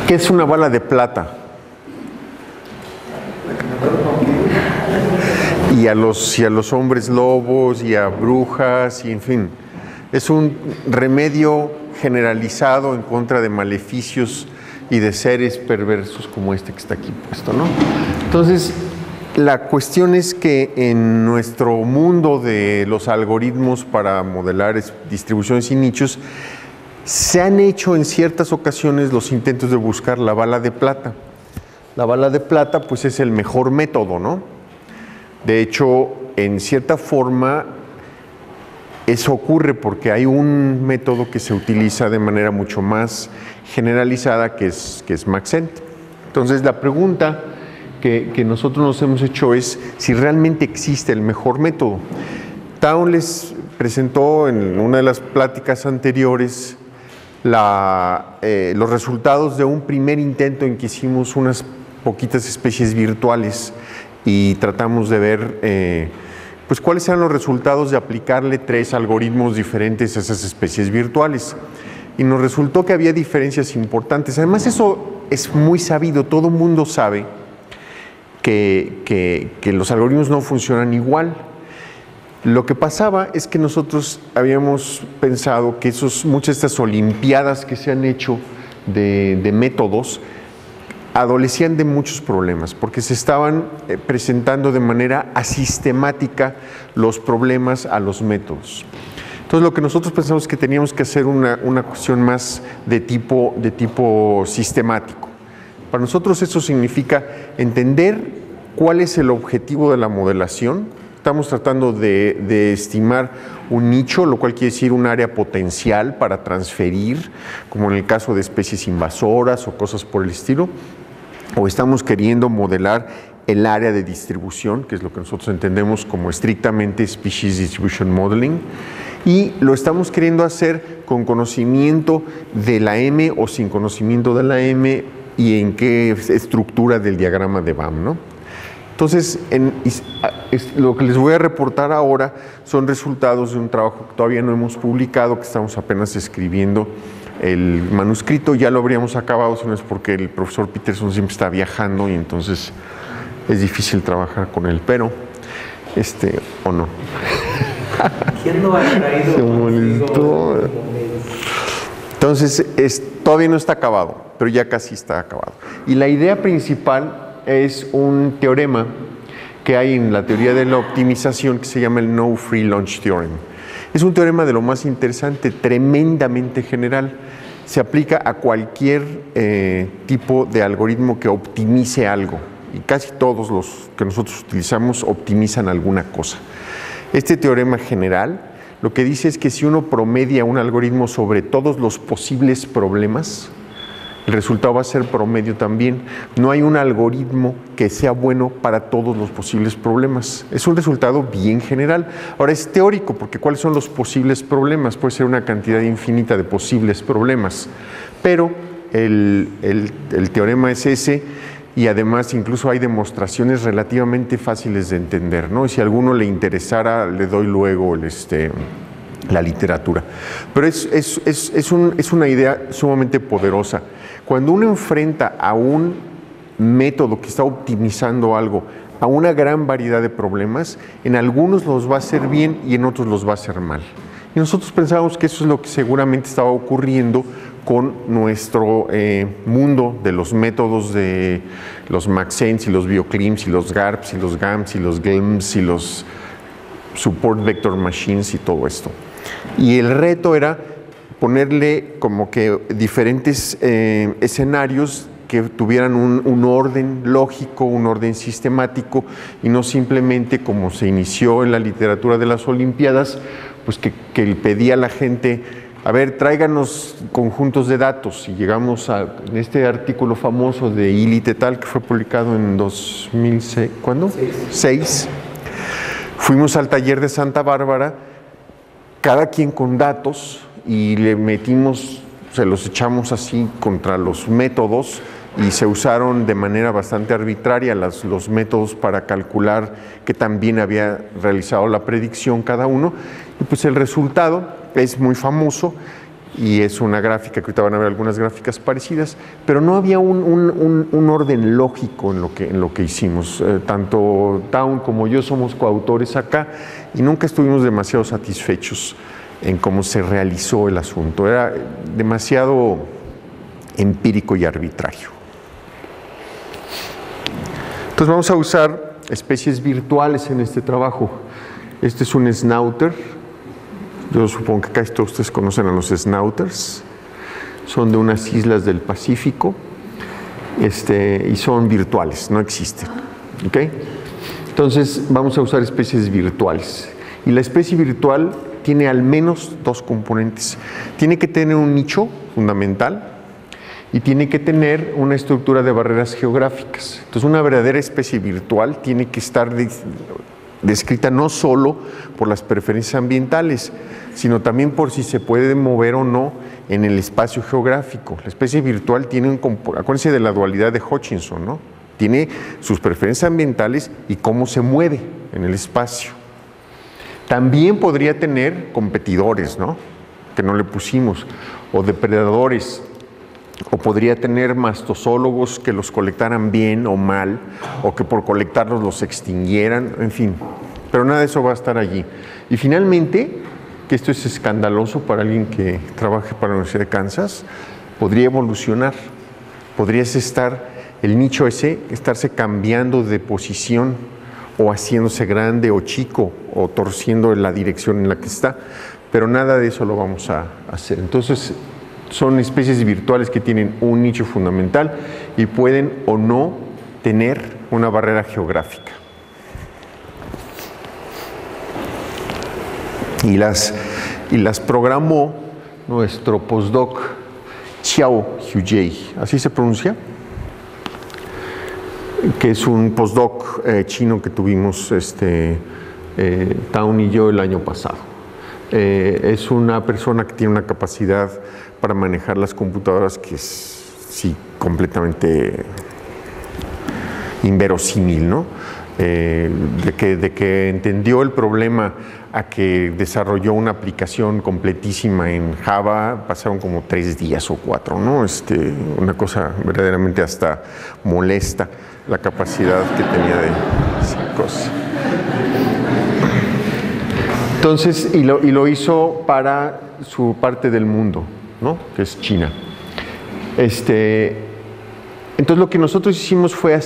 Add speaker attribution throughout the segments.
Speaker 1: ¿Qué es una bala de plata? Y a los hombres lobos y a brujas y en fin. Es un remedio generalizado en contra de maleficios y de seres perversos como este que está aquí puesto, ¿no? Entonces, la cuestión es que en nuestro mundo de los algoritmos para modelar distribuciones y nichos, se han hecho en ciertas ocasiones los intentos de buscar la bala de plata. La bala de plata, pues, es el mejor método, ¿no? De hecho, en cierta forma, eso ocurre porque hay un método que se utiliza de manera mucho más generalizada, que es Maxent. Entonces, la pregunta que nosotros nos hemos hecho es si realmente existe el mejor método. Town les presentó en una de las pláticas anteriores los resultados de un primer intento en que hicimos unas poquitas especies virtuales y tratamos de ver pues cuáles eran los resultados de aplicarle 3 algoritmos diferentes a esas especies virtuales. Y nos resultó que había diferencias importantes. Además, eso es muy sabido, todo el mundo sabe que los algoritmos no funcionan igual. Lo que pasaba es que nosotros habíamos pensado que muchas de estas olimpiadas que se han hecho de métodos adolecían de muchos problemas, porque se estaban presentando de manera asistemática los problemas a los métodos. Entonces, lo que nosotros pensamos es que teníamos que hacer una cuestión más de tipo sistemático. Para nosotros eso significa entender cuál es el objetivo de la modelación. Estamos tratando de estimar un nicho, lo cual quiere decir un área potencial para transferir, como en el caso de especies invasoras o cosas por el estilo. O estamos queriendo modelar el área de distribución, que es lo que nosotros entendemos como estrictamente Species Distribution Modeling, y lo estamos queriendo hacer con conocimiento de la M o sin conocimiento de la M y en qué estructura del diagrama de BAM, ¿no? Entonces, lo que les voy a reportar ahora son resultados de un trabajo que todavía no hemos publicado, que estamos apenas escribiendo el manuscrito. Ya lo habríamos acabado, si no es porque el profesor Peterson siempre está viajando y entonces es difícil trabajar con él, pero, o no.
Speaker 2: ¿Quién no ha traído?
Speaker 1: Se molestó. Entonces, todavía no está acabado, pero ya casi está acabado. Y la idea principal es un teorema que hay en la teoría de la optimización que se llama el No Free Lunch Theorem. Es un teorema de lo más interesante, tremendamente general. Se aplica a cualquier tipo de algoritmo que optimice algo. Y casi todos los que nosotros utilizamos optimizan alguna cosa. Este teorema general lo que dice es que si uno promedia un algoritmo sobre todos los posibles problemas, el resultado va a ser promedio también. No hay un algoritmo que sea bueno para todos los posibles problemas. Es un resultado bien general. Ahora, es teórico, porque ¿cuáles son los posibles problemas? Puede ser una cantidad infinita de posibles problemas. Pero el teorema es ese, y además incluso hay demostraciones relativamente fáciles de entender, ¿no? Y si a alguno le interesara, le doy luego la literatura. Pero es una idea sumamente poderosa. Cuando uno enfrenta a un método que está optimizando algo a una gran variedad de problemas, en algunos los va a hacer bien y en otros los va a hacer mal. Y nosotros pensábamos que eso es lo que seguramente estaba ocurriendo con nuestro mundo de los métodos de los Maxents y los BioClims y los GARPs y los GAMS y los GLMs y los Support Vector Machines y todo esto. Y el reto era ponerle como que diferentes escenarios que tuvieran un orden lógico, un orden sistemático, y no simplemente como se inició en la literatura de las Olimpiadas, pues que pedía a la gente, a ver, tráiganos conjuntos de datos, y llegamos a este artículo famoso de Illit et al, que fue publicado en 2006, ¿cuándo? 6. Fuimos al taller de Santa Bárbara, cada quien con datos, y le metimos, se los echamos así contra los métodos, y se usaron de manera bastante arbitraria los métodos para calcular que también había realizado la predicción cada uno, y pues el resultado es muy famoso, y es una gráfica que ahorita van a ver algunas gráficas parecidas, pero no había un orden lógico en lo que hicimos. Tanto Town como yo somos coautores acá y nunca estuvimos demasiado satisfechos en cómo se realizó el asunto. Era demasiado empírico y arbitrario. Entonces vamos a usar especies virtuales en este trabajo. Este es un snouter. Yo supongo que casi todos ustedes conocen a los snouters. Son de unas islas del Pacífico y son virtuales, no existen. ¿Okay? Entonces vamos a usar especies virtuales. Y la especie virtual tiene al menos dos componentes. Tiene que tener un nicho fundamental y tiene que tener una estructura de barreras geográficas. Entonces una verdadera especie virtual tiene que estar descrita no solo por las preferencias ambientales, sino también por si se puede mover o no en el espacio geográfico. La especie virtual tiene acuérdense de la dualidad de Hutchinson, ¿no? Tiene sus preferencias ambientales y cómo se mueve en el espacio. También podría tener competidores, ¿no? Que no le pusimos, o depredadores, o podría tener mastozólogos que los colectaran bien o mal, o que por colectarlos los extinguieran, en fin. Pero nada de eso va a estar allí. Y finalmente, que esto es escandaloso para alguien que trabaje para la Universidad de Kansas, podría evolucionar. Podrías el nicho ese, estarse cambiando de posición, o haciéndose grande o chico, o torciendo en la dirección en la que está. Pero nada de eso lo vamos a hacer. Entonces, son especies virtuales que tienen un nicho fundamental y pueden o no tener una barrera geográfica. Y las programó nuestro postdoc Xiao Huijie, ¿así se pronuncia? Que es un postdoc chino que tuvimos Town y yo el año pasado. Es una persona que tiene una capacidad para manejar las computadoras que es, sí, completamente inverosímil, ¿no? De que entendió el problema a que desarrolló una aplicación completísima en Java, pasaron como 3 días o 4, ¿no? Una cosa verdaderamente hasta molesta, la capacidad que tenía de cosas. Entonces, y lo hizo para su parte del mundo, ¿no? Que es China. Entonces lo que nosotros hicimos fue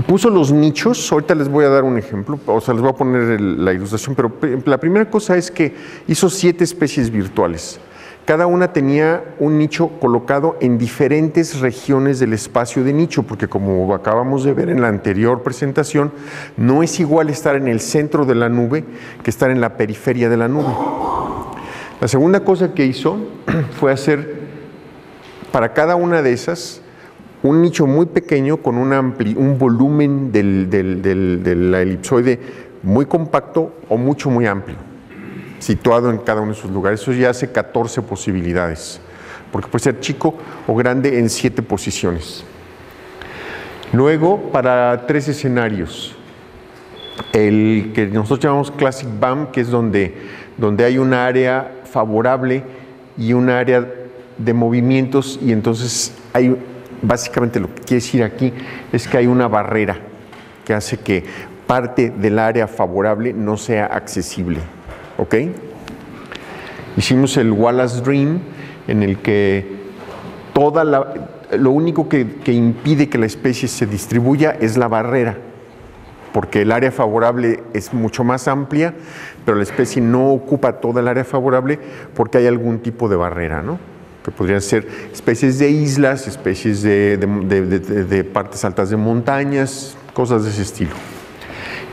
Speaker 1: puso los nichos, ahorita les voy a dar un ejemplo, o sea, les voy a poner la ilustración, pero la primera cosa es que hizo 7 especies virtuales. Cada una tenía un nicho colocado en diferentes regiones del espacio de nicho, porque como acabamos de ver en la anterior presentación, no es igual estar en el centro de la nube que estar en la periferia de la nube. La segunda cosa que hizo fue hacer para cada una de esas un nicho muy pequeño con un volumen de la elipsoide muy compacto o muy amplio, situado en cada uno de sus lugares. Eso ya hace 14 posibilidades, porque puede ser chico o grande en 7 posiciones. Luego, para 3 escenarios, el que nosotros llamamos Classic BAM, que es donde hay un área favorable y un área de movimientos, y entonces básicamente lo que quiere decir aquí es que hay una barrera que hace que parte del área favorable no sea accesible. ¿Ok? Hicimos el Wallace Dream, en el que lo único que impide que la especie se distribuya es la barrera, porque el área favorable es mucho más amplia, pero la especie no ocupa toda el área favorable porque hay algún tipo de barrera, ¿no? Que podrían ser especies de islas, especies de partes altas de montañas, cosas de ese estilo.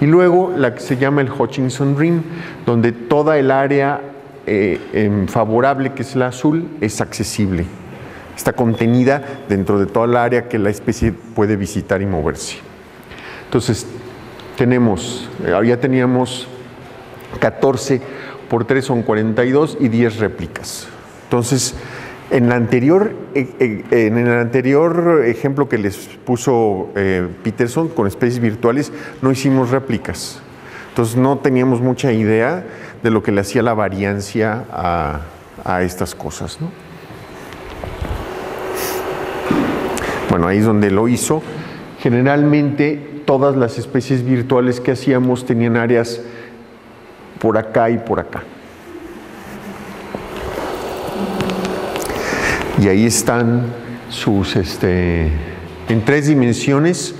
Speaker 1: Y luego la que se llama el Hutchinson Rim, donde toda el área favorable, que es la azul, es accesible. Está contenida dentro de toda el área que la especie puede visitar y moverse. Entonces, ya teníamos 14 por 3 son 42 y 10 réplicas. Entonces, en el anterior ejemplo que les puso Peterson con especies virtuales, no hicimos réplicas. Entonces no teníamos mucha idea de lo que le hacía la variancia a a estas cosas, ¿no? Bueno, ahí es donde lo hizo. Generalmente todas las especies virtuales que hacíamos tenían áreas por acá y por acá. Y ahí están sus, en 3 dimensiones.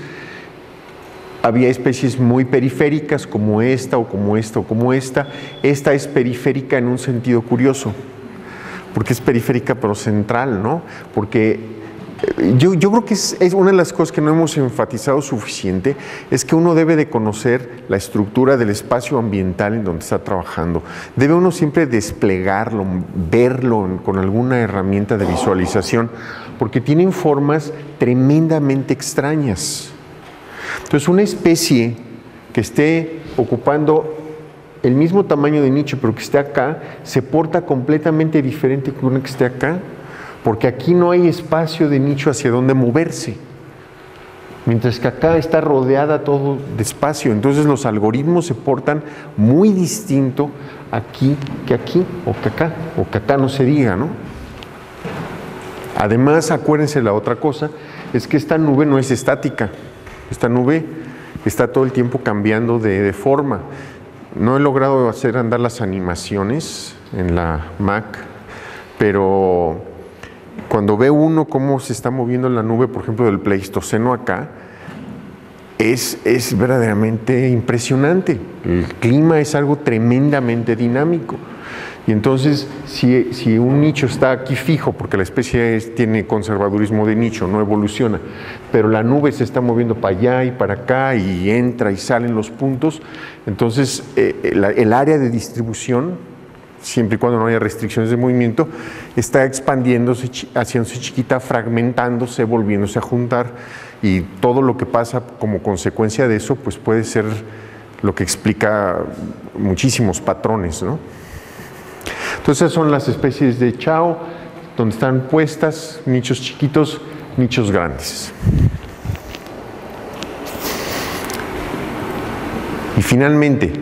Speaker 1: Había especies muy periféricas como esta o como esta o como esta. Esta es periférica en un sentido curioso, porque es periférica pero central, ¿no? Porque yo creo que es una de las cosas que no hemos enfatizado suficiente, es que uno debe de conocer la estructura del espacio ambiental en donde está trabajando. Debe uno siempre desplegarlo, verlo con alguna herramienta de visualización, porque tienen formas tremendamente extrañas. Entonces, una especie que esté ocupando el mismo tamaño de nicho, pero que esté acá, se porta completamente diferente que una que esté acá, porque aquí no hay espacio de nicho hacia donde moverse, mientras que acá está rodeada todo de espacio. Entonces los algoritmos se portan muy distinto aquí, o que acá no se diga, ¿no? Además, acuérdense la otra cosa, es que esta nube no es estática. Esta nube está todo el tiempo cambiando de forma. No he logrado hacer andar las animaciones en la Mac, pero cuando ve uno cómo se está moviendo la nube, por ejemplo, del Pleistoceno acá, es verdaderamente impresionante. El clima es algo tremendamente dinámico. Y entonces, si un nicho está aquí fijo, porque la especie tiene conservadurismo de nicho, no evoluciona, pero la nube se está moviendo para allá y para acá y entra y salen los puntos, entonces el área de distribución, siempre y cuando no haya restricciones de movimiento, está expandiéndose, haciéndose chiquita, fragmentándose, volviéndose a juntar, y todo lo que pasa como consecuencia de eso, pues puede ser lo que explica muchísimos patrones, ¿no? Entonces son las especies de Chao, donde están puestas, nichos chiquitos, nichos grandes. Y finalmente,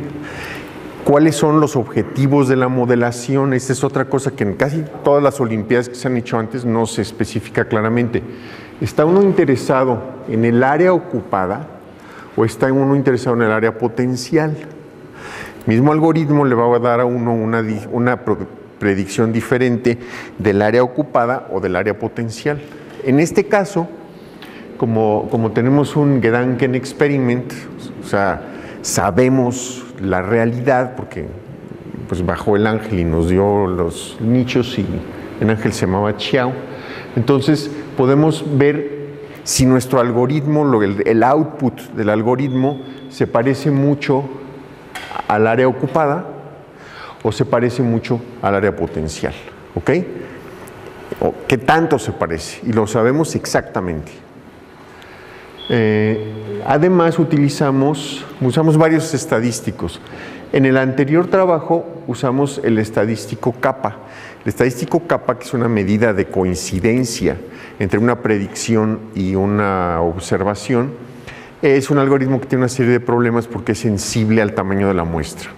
Speaker 1: ¿cuáles son los objetivos de la modelación? Esta es otra cosa que en casi todas las olimpiadas que se han hecho antes no se especifica claramente. ¿Está uno interesado en el área ocupada o está uno interesado en el área potencial? El mismo algoritmo le va a dar a uno una predicción diferente del área ocupada o del área potencial. En este caso, como tenemos un Gedanken experiment, o sea, sabemos la realidad porque pues bajó el ángel y nos dio los nichos y el ángel se llamaba Xiao. Entonces podemos ver si nuestro algoritmo, el output del algoritmo se parece mucho al área ocupada o se parece mucho al área potencial, ¿ok? ¿O qué tanto se parece? Y lo sabemos exactamente. Además usamos varios estadísticos. En el anterior trabajo usamos el estadístico kappa. El estadístico kappa, que es una medida de coincidencia entre una predicción y una observación, es un algoritmo que tiene una serie de problemas porque es sensible al tamaño de la muestra.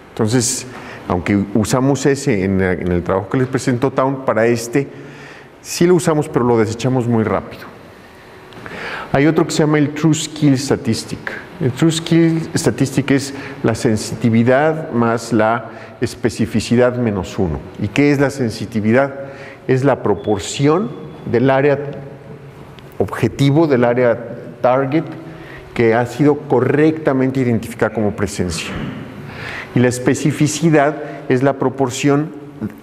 Speaker 1: Entonces, aunque usamos ese en el trabajo que les presentó Town, para sí lo usamos, pero lo desechamos muy rápido. Hay otro que se llama el True Skill Statistic. El True Skill Statistic es la sensitividad más la especificidad menos 1. ¿Y qué es la sensitividad? Es la proporción del área objetivo, del área target, que ha sido correctamente identificada como presencia. Y la especificidad es la proporción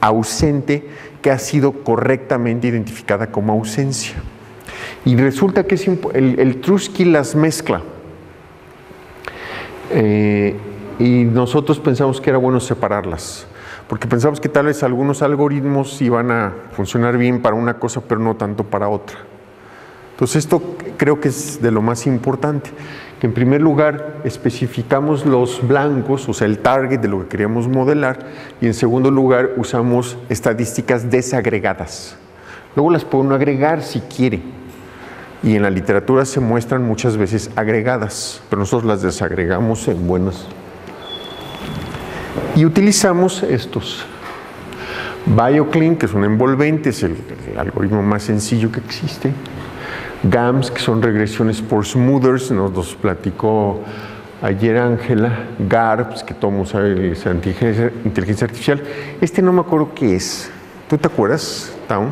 Speaker 1: ausente que ha sido correctamente identificada como ausencia. Y resulta que el True Skill las mezcla. Y nosotros pensamos que era bueno separarlas, porque pensamos que tal vez algunos algoritmos iban a funcionar bien para una cosa, pero no tanto para otra. Entonces esto creo que es de lo más importante, que en primer lugar especificamos los blancos, o sea el target de lo que queríamos modelar, y en segundo lugar usamos estadísticas desagregadas. Luego las puede uno agregar si quiere, y en la literatura se muestran muchas veces agregadas, pero nosotros las desagregamos en buenas. Y utilizamos estos. BioClean, que es un envolvente, es el algoritmo más sencillo que existe. GAMS, que son regresiones por smoothers, nos los platicó ayer Ángela. GARPS, que todo el mundo sabe, es inteligencia artificial. Este no me acuerdo qué es. ¿Tú te acuerdas, Town?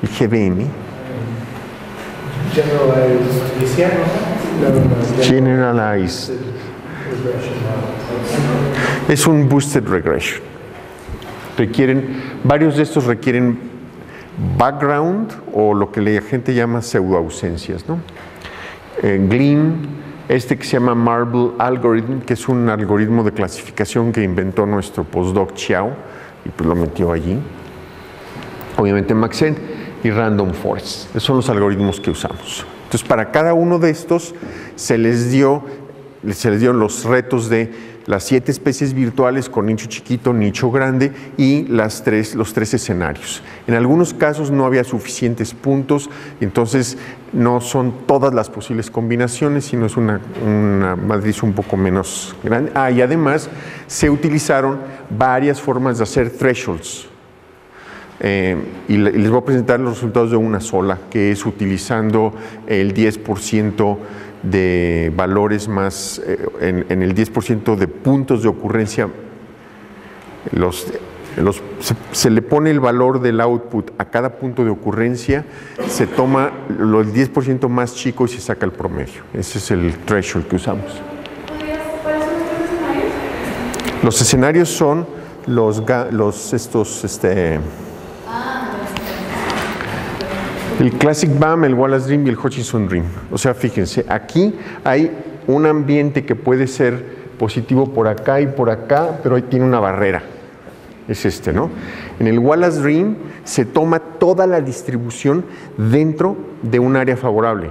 Speaker 1: El GBM. Generalized. Es un boosted regression. Varios de estos requieren background o lo que la gente llama pseudoausencias, ¿no? Glean, este que se llama Marble Algorithm, que es un algoritmo de clasificación que inventó nuestro postdoc Chiao y pues lo metió allí. Obviamente Maxent y Random Forest. Esos son los algoritmos que usamos. Entonces, para cada uno de estos se les dio los retos de las 7 especies virtuales con nicho chiquito, nicho grande y los 3 escenarios. En algunos casos no había suficientes puntos, entonces no son todas las posibles combinaciones, sino es una matriz un poco menos grande. Y además se utilizaron varias formas de hacer thresholds. Y les voy a presentar los resultados de una sola, que es utilizando el 10% de valores más, en el 10% de puntos de ocurrencia, se le pone el valor del output a cada punto de ocurrencia, se toma el 10% más chico y se saca el promedio. Ese es el threshold que usamos.
Speaker 3: ¿Cuáles son los escenarios?
Speaker 1: Los escenarios son el Classic BAM, el Wallace Dream y el Hutchinson Dream. O sea, fíjense, aquí hay un ambiente que puede ser positivo por acá y por acá, pero ahí tiene una barrera. Es este, ¿no? En el Wallace Dream se toma toda la distribución dentro de un área favorable,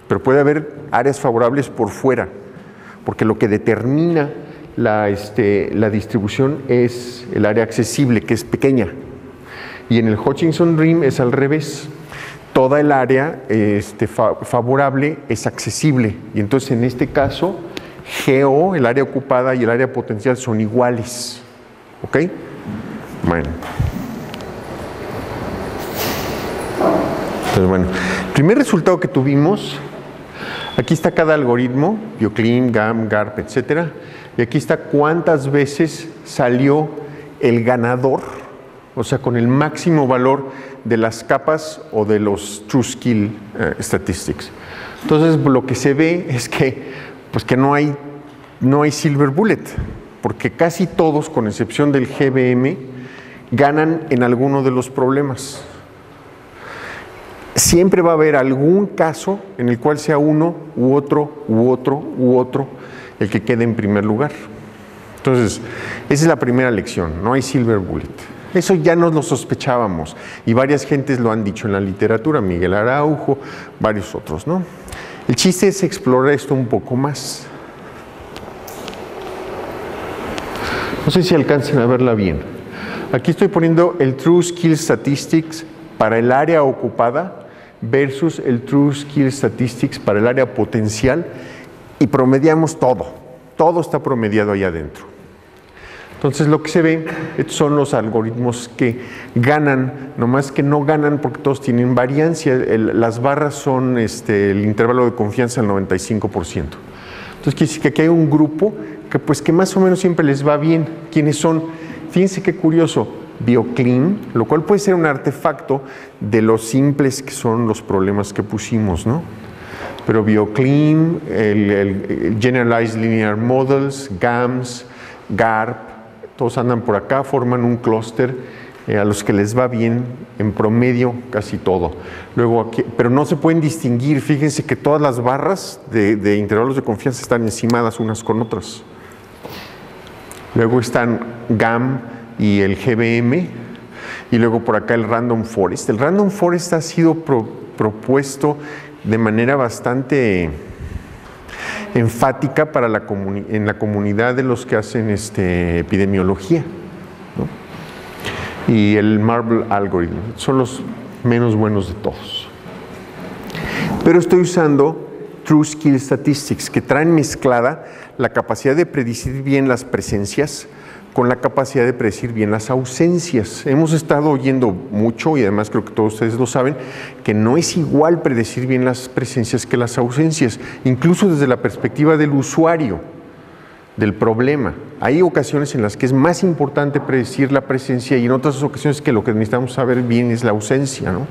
Speaker 1: pero puede haber áreas favorables por fuera, porque lo que determina la distribución es el área accesible, que es pequeña. Y en el Hutchinson Dream es al revés. Toda el área favorable es accesible. Y entonces en este caso, GO, el área ocupada y el área potencial son iguales. ¿Ok? Bueno. Entonces, bueno, el primer resultado que tuvimos, aquí está cada algoritmo, BioClean, GAM, GARP, etcétera. Y aquí está cuántas veces salió el ganador, o sea, con el máximo valor de las capas o de los True Skill Statistics. Entonces, lo que se ve es que no hay silver bullet, porque casi todos, con excepción del GBM, ganan en alguno de los problemas. Siempre va a haber algún caso en el cual sea uno u otro u otro u otro el que quede en primer lugar. Entonces, esa es la primera lección, no hay silver bullet. Eso ya nos lo sospechábamos y varias gentes lo han dicho en la literatura, Miguel Araujo, varios otros, ¿no? El chiste es explorar esto un poco más. No sé si alcancen a verla bien. Aquí estoy poniendo el True Skill Statistics para el área ocupada versus el True Skill Statistics para el área potencial y promediamos todo. Todo está promediado ahí adentro. Entonces lo que se ve son los algoritmos que ganan, nomás que no ganan porque todos tienen variancia. Las barras son el intervalo de confianza del 95%. Entonces quiere decir que aquí hay un grupo que más o menos siempre les va bien. ¿Quiénes son? Fíjense qué curioso, BioClean, lo cual puede ser un artefacto de los simples que son los problemas que pusimos, ¿no? Pero BioClean, el Generalized Linear Models, GAMS, GARP, todos andan por acá, forman un clúster a los que les va bien en promedio casi todo. Luego aquí, pero no se pueden distinguir, fíjense que todas las barras de intervalos de confianza están encimadas unas con otras. Luego están GAM y el GBM, y luego por acá el Random Forest. El Random Forest ha sido propuesto de manera bastante enfática para en la comunidad de los que hacen epidemiología, ¿no? Y el Marble Algorithm son los menos buenos de todos. Pero estoy usando True Skill Statistics, que traen mezclada la capacidad de predecir bien las presencias con la capacidad de predecir bien las ausencias. Hemos estado oyendo mucho, y además creo que todos ustedes lo saben, que no es igual predecir bien las presencias que las ausencias, incluso desde la perspectiva del usuario, del problema. Hay ocasiones en las que es más importante predecir la presencia y en otras ocasiones que lo que necesitamos saber bien es la ausencia, ¿no?